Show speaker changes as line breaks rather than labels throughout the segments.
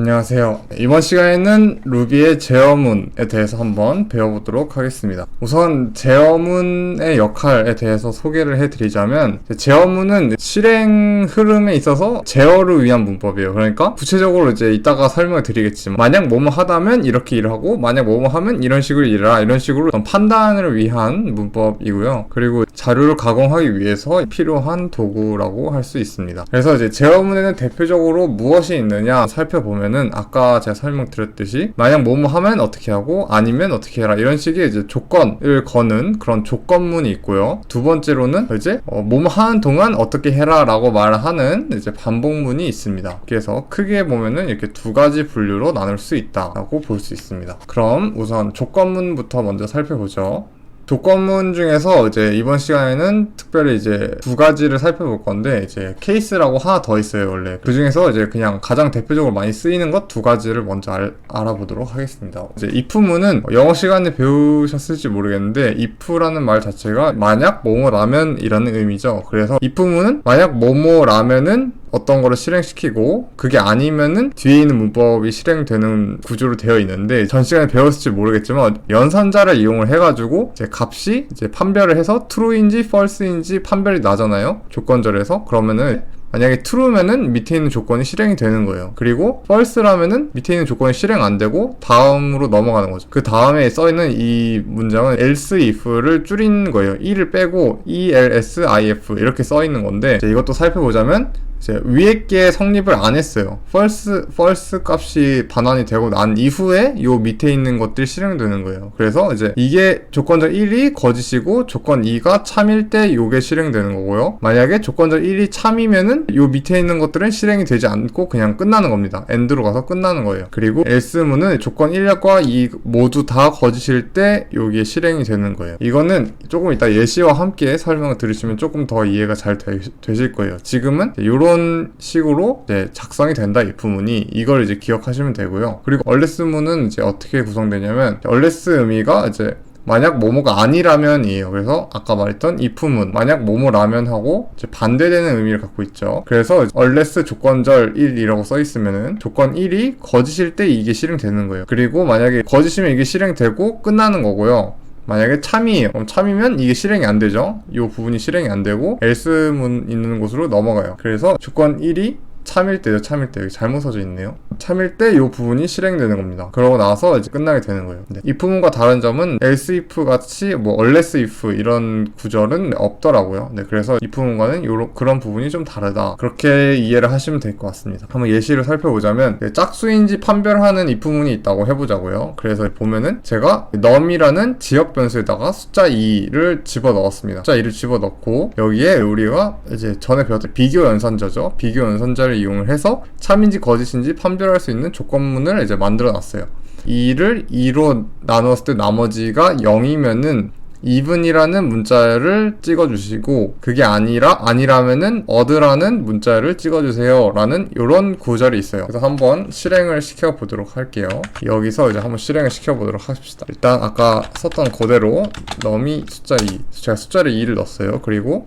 안녕하세요. 이번 시간에는 루비의 제어문에 대해서 한번 배워보도록 하겠습니다. 우선 제어문의 역할에 대해서 소개를 해드리자면, 제어문은 실행 흐름에 있어서 제어를 위한 문법이에요. 그러니까 구체적으로 이제 이따가 설명을 드리겠지만, 만약 뭐뭐 하다면 이렇게 일을 하고, 만약 뭐뭐 하면 이런 식으로 일해라, 이런 식으로 어떤 판단을 위한 문법이고요. 그리고 자료를 가공하기 위해서 필요한 도구라고 할 수 있습니다. 그래서 이제 제어문에는 대표적으로 무엇이 있느냐 살펴보면은, 아까 제가 설명드렸듯이 만약 뭐뭐 하면 어떻게 하고 아니면 어떻게 해라, 이런 식의 이제 조건을 거는 그런 조건문이 있고요. 두 번째로는 이제 뭐뭐 하는 동안 어떻게 해라 라고 말하는 이제 반복문이 있습니다. 그래서 크게 보면은 이렇게 두 가지 분류로 나눌 수 있다라고 볼 수 있습니다. 그럼 우선 조건문부터 먼저 살펴보죠. 조건문 중에서 이제 이번 시간에는 특별히 이제 두 가지를 살펴볼 건데, 이제 케이스라고 하나 더 있어요. 원래 그 중에서 이제 그냥 가장 대표적으로 많이 쓰이는 것 두 가지를 먼저 알아보도록 하겠습니다. 이제 if문은 영어 시간에 배우셨을지 모르겠는데, if라는 말 자체가 만약 뭐뭐라면이라는 의미죠. 그래서 if문은 만약 뭐뭐라면은 어떤 거를 실행시키고, 그게 아니면은 뒤에 있는 문법이 실행되는 구조로 되어 있는데, 전 시간에 배웠을지 모르겠지만 연산자를 이용을 해가지고 이제 값이 이제 판별을 해서 true인지 false인지 판별이 나잖아요, 조건절에서. 그러면은 만약에 true면은 밑에 있는 조건이 실행이 되는 거예요. 그리고 false라면은 밑에 있는 조건이 실행 안 되고 다음으로 넘어가는 거죠. 그 다음에 써있는 이 문장은 else if를 줄인 거예요. e를 빼고 else if 이렇게 써있는 건데, 이제 이것도 살펴보자면 이제 위에 게 성립을 안 했어요. false 값이 반환이 되고 난 이후에 요 밑에 있는 것들이 실행되는 거예요. 그래서 이제 이게 조건절 1이 거짓이고 조건 2가 참일 때 요게 실행되는 거고요. 만약에 조건절 1이 참이면은 요 밑에 있는 것들은 실행이 되지 않고 그냥 끝나는 겁니다. end로 가서 끝나는 거예요. 그리고 else문은 조건 1과 2 모두 다 거짓일 때 요게 실행이 되는 거예요. 이거는 조금 이따 예시와 함께 설명을 들으시면 조금 더 이해가 잘 되실 거예요. 지금은 요런 식으로 이제 작성이 된다, if문이. 이걸 이제 기억하시면 되고요. 그리고 unless문은 이제 어떻게 구성되냐면, unless 의미가 이제 만약 뭐뭐가 아니라면이에요. 그래서 아까 말했던 if문, 만약 뭐뭐라면 하고 이제 반대되는 의미를 갖고 있죠. 그래서 unless 조건절 1이라고 써 있으면은 조건 1이 거짓일 때 이게 실행되는 거예요. 그리고 만약에 거짓이면 이게 실행되고 끝나는 거고요. 만약에 참이에요. 그럼 참이면 이게 실행이 안 되죠. 이 부분이 실행이 안 되고 else문 있는 곳으로 넘어가요. 그래서 조건 1이 참일 때죠. 참일 때. 여기 잘못 써져 있네요. 참일 때 이 부분이 실행되는 겁니다. 그러고 나서 이제 끝나게 되는 거예요. 네. if문과 다른 점은 else if 같이 뭐 unless if 이런 구절은 없더라고요. 네. 그래서 if문과는 그런 부분이 좀 다르다, 그렇게 이해를 하시면 될 것 같습니다. 한번 예시를 살펴보자면, 짝수인지 판별하는 if문이 있다고 해보자고요. 그래서 보면은 제가 num이라는 지역 변수에다가 숫자 2를 집어넣었습니다. 숫자 2를 집어넣고 여기에 우리가 이제 전에 배웠던 비교 연산자죠. 비교 연산자를 이용을 해서 참인지 거짓인지 판별할 수 있는 조건문을 이제 만들어 놨어요. 2를 2로 나누었을 때 나머지가 0이면은 even이라는 문자를 찍어주시고, 그게 아니라면은 odd라는 문자를 찍어주세요 라는 이런 구절이 있어요. 그래서 한번 실행을 시켜보도록 할게요. 여기서 이제 한번 실행을 시켜보도록 합시다. 일단 아까 썼던 그대로 num이 숫자 2, 제가 숫자를 2를 넣었어요. 그리고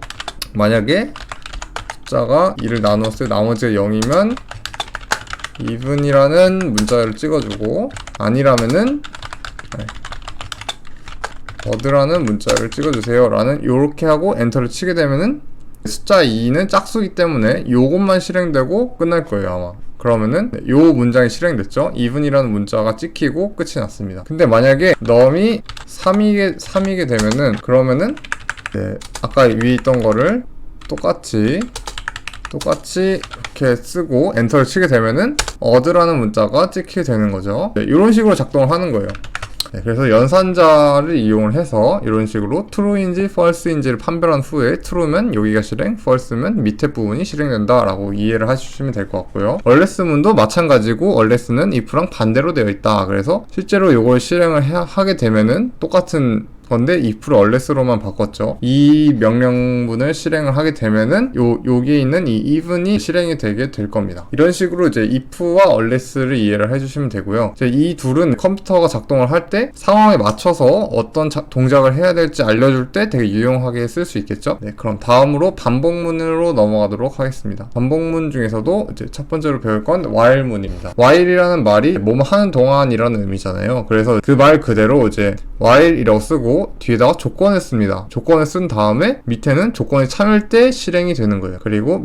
만약에 숫자가 2를 나눴을 때 나머지가 0이면 even이라는 문자를 찍어주고, 아니라면은 odd라는 문자를 찍어주세요 라는, 요렇게 하고 엔터를 치게 되면은 숫자 2는 짝수기 때문에 요것만 실행되고 끝날 거예요, 아마. 그러면은 요 문장이 실행됐죠. even이라는 문자가 찍히고 끝이 났습니다. 근데 만약에 num이 3이게 되면은, 그러면은 아까 위에 있던 거를 똑같이 이렇게 쓰고 엔터를 치게 되면은 odd라는 문자가 찍히게 되는 거죠. 이런 식으로 작동을 하는 거예요. 그래서 연산자를 이용을 해서 이런 식으로 true인지 false인지를 판별한 후에 true면 여기가 실행, false면 밑에 부분이 실행된다 라고 이해를 해주시면 될 것 같고요. unless문도 마찬가지고, unless는 if랑 반대로 되어 있다. 그래서 실제로 이걸 실행을 하게 되면은 똑같은 건데 if를 unless로만 바꿨죠. 이 명령문을 실행을 하게 되면은 여기에 있는 이 even이 실행이 되게 될 겁니다. 이런 식으로 이제 if와 unless를 이해를 해주시면 되고요. 이제 이 둘은 컴퓨터가 작동을 할 때 상황에 맞춰서 어떤 동작을 해야 될지 알려줄 때 되게 유용하게 쓸 수 있겠죠. 네, 그럼 다음으로 반복문으로 넘어가도록 하겠습니다. 반복문 중에서도 이제 첫 번째로 배울 건 while문입니다. while이라는 말이 뭐뭐 하는 동안이라는 의미잖아요. 그래서 그 말 그대로 이제 while이라고 쓰고 뒤에다가 조건을 씁니다. 조건을 쓴 다음에 밑에는 조건이 참일 때 실행이 되는 거예요. 그리고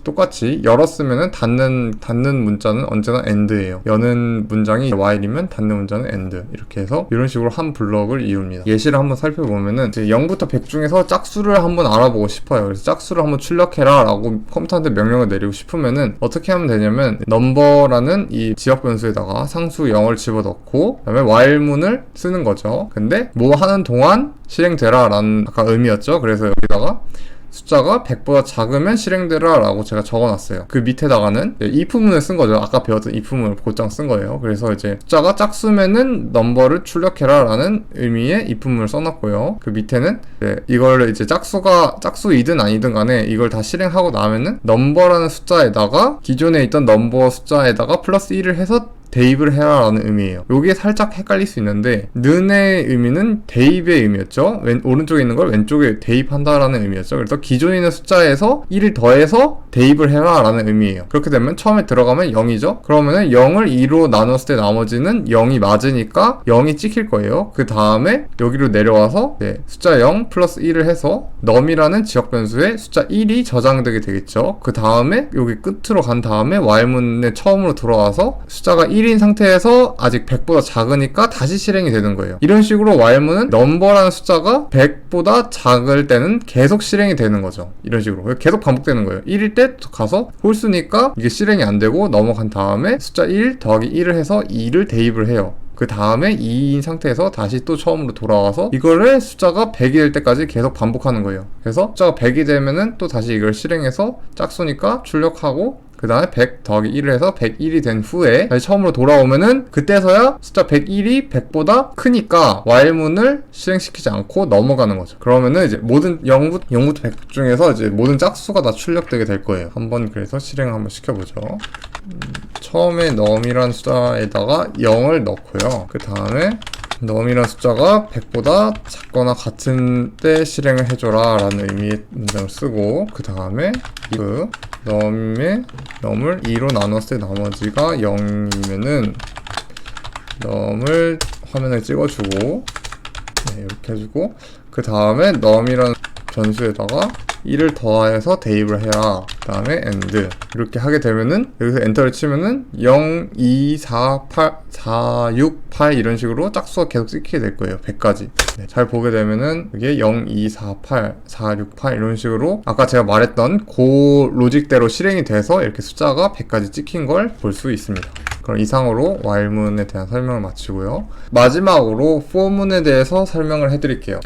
똑같이 열었으면은 닫는 문자는 언제나 end예요. 여는 문장이 while이면 닫는 문자는 end. 이렇게 해서 이런 식으로 한 블럭을 이룹니다. 예시를 한번 살펴보면은 이제 0부터 100 중에서 짝수를 한번 알아보고 싶어요. 그래서 짝수를 한번 출력해라 라고 컴퓨터한테 명령을 내리고 싶으면은 어떻게 하면 되냐면 number라는 이 지역 변수에다가 상수 0을 집어넣고 그다음에 while문을 쓰는 거죠. 근데 뭐 하는 동안 실행되라 라는 아까 의미였죠. 그래서 여기다가 숫자가 100보다 작으면 실행되라 라고 제가 적어놨어요. 그 밑에다가는 if문을 쓴 거죠. 아까 배웠던 if문을 곧장 쓴 거예요. 그래서 이제 숫자가 짝수면은 넘버를 출력해라 라는 의미의 if문을 써놨고요. 그 밑에는 이걸 이제 짝수이든 아니든 간에 이걸 다 실행하고 나면은 넘버라는 숫자에다가 기존에 있던 넘버 숫자에다가 플러스 1을 해서 대입을 해라 라는 의미예요. 요게 살짝 헷갈릴 수 있는데 는의 의미는 대입의 의미였죠. 오른쪽에 있는 걸 왼쪽에 대입한다 라는 의미였죠. 그래서 기존에 있는 숫자에서 1을 더해서 대입을 해라 라는 의미예요. 그렇게 되면 처음에 들어가면 0이죠. 그러면은 0을 2로 나눴을 때 나머지는 0이 맞으니까 0이 찍힐 거예요. 그 다음에 여기로 내려와서 숫자 0 플러스 1을 해서 num이라는 지역 변수에 숫자 1이 저장되게 되겠죠. 그 다음에 여기 끝으로 간 다음에 while문에 처음으로 돌아와서 숫자가 1인 상태에서 아직 100보다 작으니까 다시 실행이 되는 거예요. 이런 식으로 while문은 number라는 숫자가 100보다 작을 때는 계속 실행이 되는 거죠. 이런 식으로 계속 반복되는 거예요. 1일 때 가서 홀수니까 이게 실행이 안 되고 넘어간 다음에 숫자 1 더하기 1을 해서 2를 대입을 해요. 그 다음에 2인 상태에서 다시 또 처음으로 돌아와서 이거를 숫자가 100이 될 때까지 계속 반복하는 거예요. 그래서 숫자가 100이 되면은 또 다시 이걸 실행해서 짝수니까 출력하고 그 다음에 100 더하기 1을 해서 101이 된 후에 다시 처음으로 돌아오면은 그때서야 숫자 101이 100보다 크니까 while문을 실행시키지 않고 넘어가는 거죠. 그러면은 이제 모든 0부터 100 중에서 이제 모든 짝수가 다 출력되게 될 거예요. 한번 그래서 실행을 한번 시켜보죠. 처음에 num이라는 숫자에다가 0을 넣고요. 그 다음에 num이라는 숫자가 100보다 작거나 같은 때 실행을 해줘라 라는 의미의 문장을 쓰고 그 다음에 그 num을 2로 나눴을 때 나머지가 0이면은 num을 화면에 찍어주고 이렇게 해주고 그 다음에 num이라는 변수에다가 1을 더해서 대입을 해라. 그 다음에 end. 이렇게 하게 되면은 여기서 엔터를 치면은 0, 2, 4, 8, 4, 6, 8 이런 식으로 짝수가 계속 찍히게 될 거예요. 100까지. 잘 보게 되면은 이게 0, 2, 4, 8, 4, 6, 8 이런 식으로 아까 제가 말했던 그 로직대로 실행이 돼서 이렇게 숫자가 100까지 찍힌 걸 볼 수 있습니다. 그럼 이상으로 while문에 대한 설명을 마치고요. 마지막으로 for문에 대해서 설명을 해드릴게요.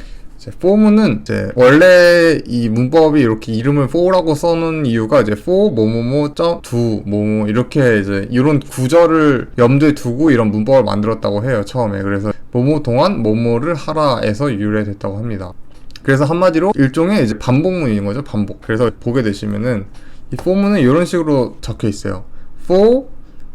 for문은 이제 원래 이 문법이 이렇게 이름을 for라고 써놓은 이유가 이제 for 뭐뭐뭐 do 뭐뭐 이렇게 이제 이런 구절을 염두에 두고 이런 문법을 만들었다고 해요. 처음에. 그래서 뭐뭐 동안 뭐뭐를 하라에서 유래됐다고 합니다. 그래서 한마디로 일종의 이제 반복문인 거죠. 반복. 그래서 보게 되시면은 이 for문은 이런 식으로 적혀 있어요. for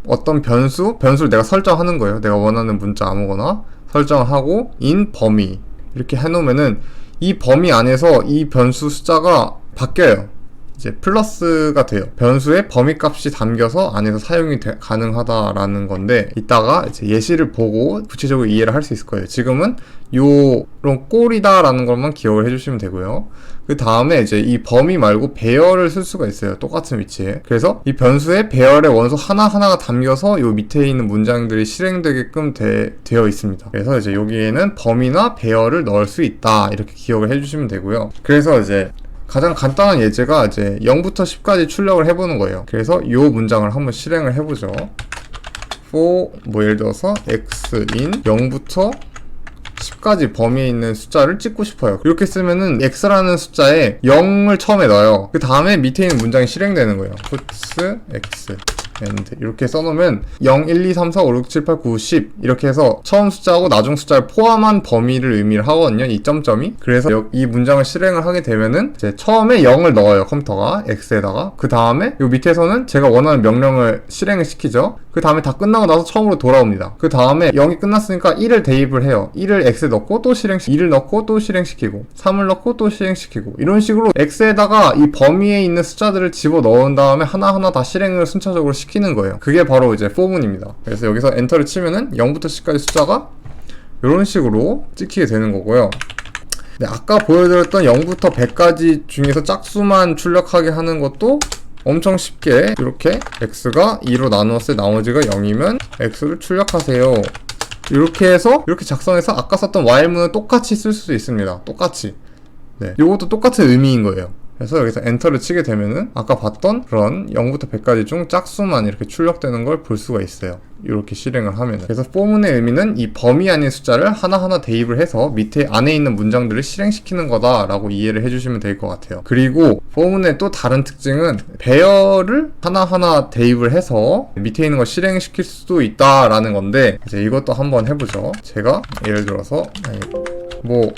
어떤 변수를 내가 설정하는 거예요. 내가 원하는 문자 아무거나 설정하고 in 범위 이렇게 해놓으면은 이 범위 안에서 이 변수 숫자가 바뀌어요. 이제 플러스가 돼요. 변수의 범위 값이 담겨서 안에서 사용이 가능하다라는 건데 이따가 이제 예시를 보고 구체적으로 이해를 할 수 있을 거예요. 지금은 요런 꼴이다라는 것만 기억을 해주시면 되고요. 그 다음에 이제 이 범위 말고 배열을 쓸 수가 있어요. 똑같은 위치에. 그래서 이 변수의 배열의 원소 하나하나가 담겨서 요 밑에 있는 문장들이 실행되게끔 되어 있습니다. 그래서 이제 여기에는 범위나 배열을 넣을 수 있다. 이렇게 기억을 해주시면 되고요. 그래서 이제 가장 간단한 예제가 이제 0부터 10까지 출력을 해보는 거예요. 그래서 이 문장을 한번 실행을 해보죠. for 예를 들어서 x인 0부터 10까지 범위에 있는 숫자를 찍고 싶어요. 이렇게 쓰면은 x라는 숫자에 0을 처음에 넣어요. 그 다음에 밑에 있는 문장이 실행되는 거예요. puts x and 이렇게 써놓으면 0, 1, 2, 3, 4, 5, 6, 7, 8, 9, 10 이렇게 해서 처음 숫자하고 나중 숫자를 포함한 범위를 의미를 하거든요. 이 점점이. 그래서 이 문장을 실행을 하게 되면은 이제 처음에 0을 넣어요. 컴퓨터가 x에다가. 그 다음에 요 밑에서는 제가 원하는 명령을 실행을 시키죠. 그 다음에 다 끝나고 나서 처음으로 돌아옵니다. 그 다음에 0이 끝났으니까 1을 대입을 해요. 1을 x에 넣고 또 실행시키고 2를 넣고 또 실행시키고 3을 넣고 또 실행시키고 이런 식으로 x에다가 이 범위에 있는 숫자들을 집어 넣은 다음에 하나하나 다 실행을 순차적으로 시키는 거예요. 그게 바로 이제 for문입니다. 그래서 여기서 엔터를 치면은 0부터 10까지 숫자가 이런 식으로 찍히게 되는 거고요. 네, 아까 보여드렸던 0부터 100까지 중에서 짝수만 출력하게 하는 것도 엄청 쉽게 이렇게 x가 2로 나누었을 때 나머지가 0이면 x를 출력하세요. 이렇게 해서 이렇게 작성해서 아까 썼던 while문을 똑같이 쓸 수 있습니다. 똑같이. 네, 이것도 똑같은 의미인 거예요. 그래서 여기서 엔터를 치게 되면은 아까 봤던 그런 0부터 100까지 중 짝수만 이렇게 출력되는 걸 볼 수가 있어요. 이렇게 실행을 하면은. 그래서 for문의 의미는 이 범위 아닌 숫자를 하나하나 대입을 해서 밑에 안에 있는 문장들을 실행시키는 거다라고 이해를 해주시면 될 것 같아요. 그리고 for문의 또 다른 특징은 배열을 하나하나 대입을 해서 밑에 있는 걸 실행시킬 수도 있다라는 건데 이제 이것도 한번 해보죠. 제가 예를 들어서 뭐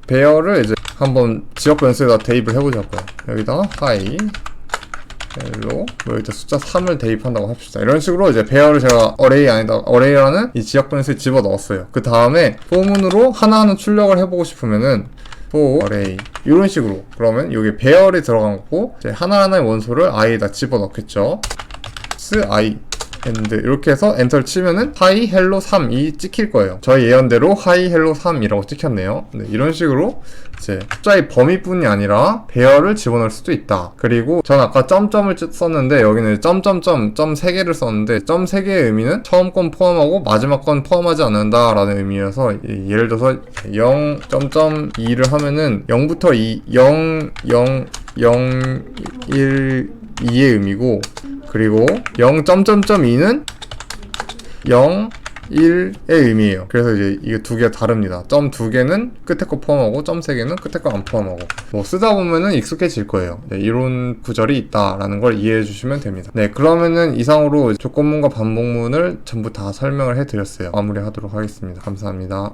배열을 이제 한번 지역 변수에다 대입을 해보자고요. 여기다가 hi, hello, 여기다 숫자 3을 대입한다고 합시다. 이런 식으로 이제 배열을 제가 array라는 이 지역 변수에 집어 넣었어요. 그 다음에 for문으로 하나하나 출력을 해보고 싶으면은 for array 이런 식으로 그러면 여기 배열이 들어간 거고 이제 하나하나의 원소를 i에다 집어 넣겠죠. i and 이렇게 해서 엔터를 치면은 hi hello 3이 찍힐 거예요. 저희 예언대로 hi hello 3이라고 찍혔네요. 네, 이런 식으로 이제 숫자의 범위뿐이 아니라 배열을 집어넣을 수도 있다. 그리고 전 아까 점점을 썼는데 여기는 점점점 점 3개를 썼는데 점 3개의 의미는 처음 건 포함하고 마지막 건 포함하지 않는다 라는 의미여서 예를 들어서 0.2를 하면은 0부터 2, 0, 0, 0, 1, 2의 의미고 그리고 0.2는 0, 1의 의미예요. 그래서 이제 이게 두 개가 다릅니다. 점 두 개는 끝에 거 포함하고 점 세 개는 끝에 거 안 포함하고 뭐 쓰다 보면은 익숙해질 거예요. 네, 이런 구절이 있다라는 걸 이해해 주시면 됩니다. 네, 그러면은 이상으로 조건문과 반복문을 전부 다 설명을 해 드렸어요. 마무리하도록 하겠습니다. 감사합니다.